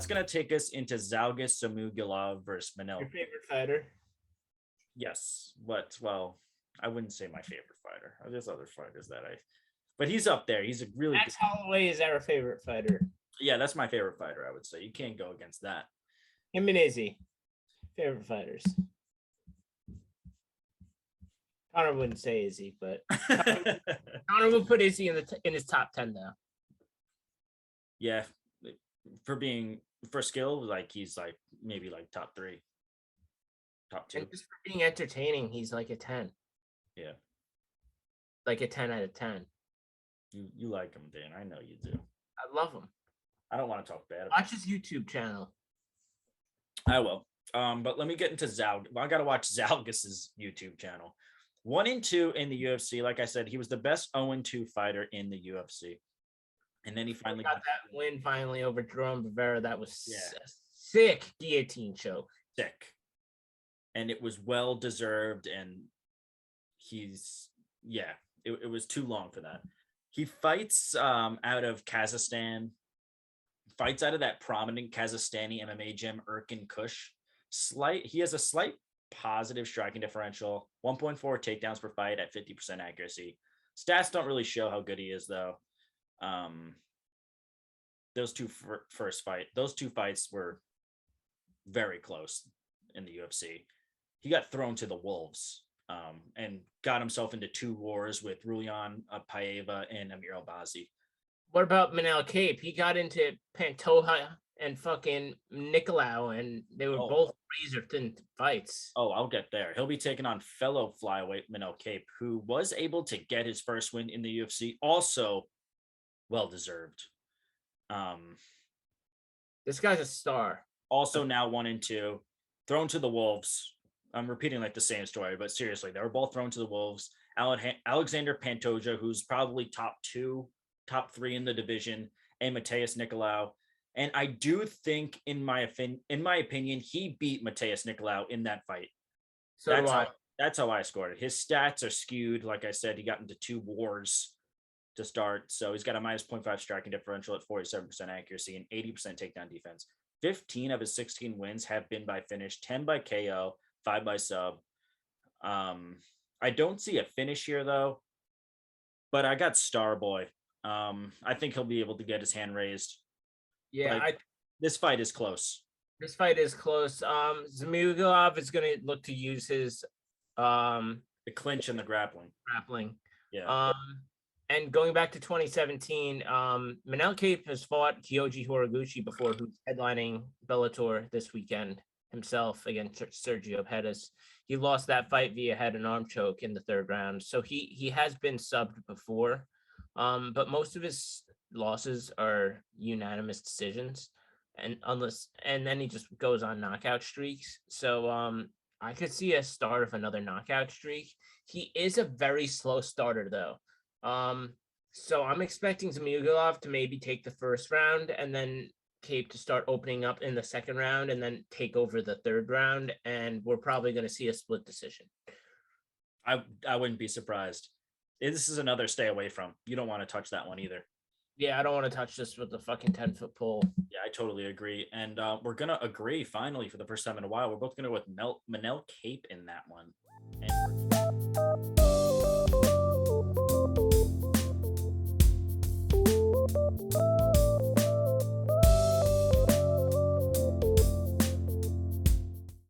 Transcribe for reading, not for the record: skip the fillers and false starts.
that's going to take us into Zhalgas Zhumagulov versus Manel. Your favorite fighter? Yes. Well, I wouldn't say my favorite fighter. There's other fighters but he's up there. He's a really Max Holloway is our favorite fighter. Yeah, that's my favorite fighter, I would say. You can't go against that. Him and Izzy, favorite fighters. Connor wouldn't say Izzy, but Connor would put Izzy in his top 10 though. Yeah, for skill, like he's like maybe like top 3, top 2. And just for being entertaining, he's like a 10. Yeah, like a 10 out of 10. You like him, Dan. I know you do. I love him. I don't want to talk bad about Watch his YouTube channel. I will. But let me get into Zhalgas. Well, I got to watch Zhalgas's YouTube channel. 1-2 in the UFC. Like I said, he was the best 0-2 fighter in the UFC. And then he finally got that win finally over Jerome Rivera. That was a sick guillotine choke. Sick. And it was well deserved. And it was too long for that. He fights out of Kazakhstan. Fights out of that prominent Kazakhstani MMA gym, Erkin Kush. He has a slight positive striking differential, 1.4 takedowns per fight at 50% accuracy. Stats don't really show how good he is, though. Those two fights were very close in the UFC. He got thrown to the wolves and got himself into 2 wars with Rulian Paeva and Amir Albazi. What about Manel Kape? He got into Pantoja and fucking Nicolau, and they were both razor-thin fights. Oh, I'll get there. He'll be taking on fellow flyweight Manel Kape, who was able to get his first win in the UFC. Also, well-deserved. This guy's a star. Also now 1-2, thrown to the wolves. I'm repeating like the same story, but seriously, they were both thrown to the wolves. Alexander Pantoja, who's probably top 3 in the division, and Mateus Nicolau. And I do think, in my opinion, he beat Mateus Nicolau in that fight. That's how I scored it. His stats are skewed. Like I said, he got into 2 wars to start. So he's got a minus 0.5 striking differential at 47% accuracy and 80% takedown defense. 15 of his 16 wins have been by finish, 10 by KO, 5 by sub. I don't see a finish here, though. But I got Starboy. I think he'll be able to get his hand raised. Yeah, this fight is close. Zhumagulov is going to look to use his the clinch and the grappling. Yeah. And going back to 2017, Manel Kape has fought Kyoji Horiguchi before, who's headlining Bellator this weekend himself against Sergio Pettis. He lost that fight via head and arm choke in the 3rd round. So he has been subbed before. But most of his losses are unanimous decisions, and then he just goes on knockout streaks. So I could see a start of another knockout streak. He is a very slow starter, though. So I'm expecting Zhumagulov to maybe take the 1st round, and then Kape to start opening up in the 2nd round, and then take over the 3rd round. And we're probably going to see a split decision. I wouldn't be surprised. This is another stay away from. You don't want to touch that one either. Yeah, I don't want to touch this with the fucking 10-foot pole. Yeah, I totally agree. And we're going to agree finally for the first time in a while. We're both going to go with Manel Kape in that one. And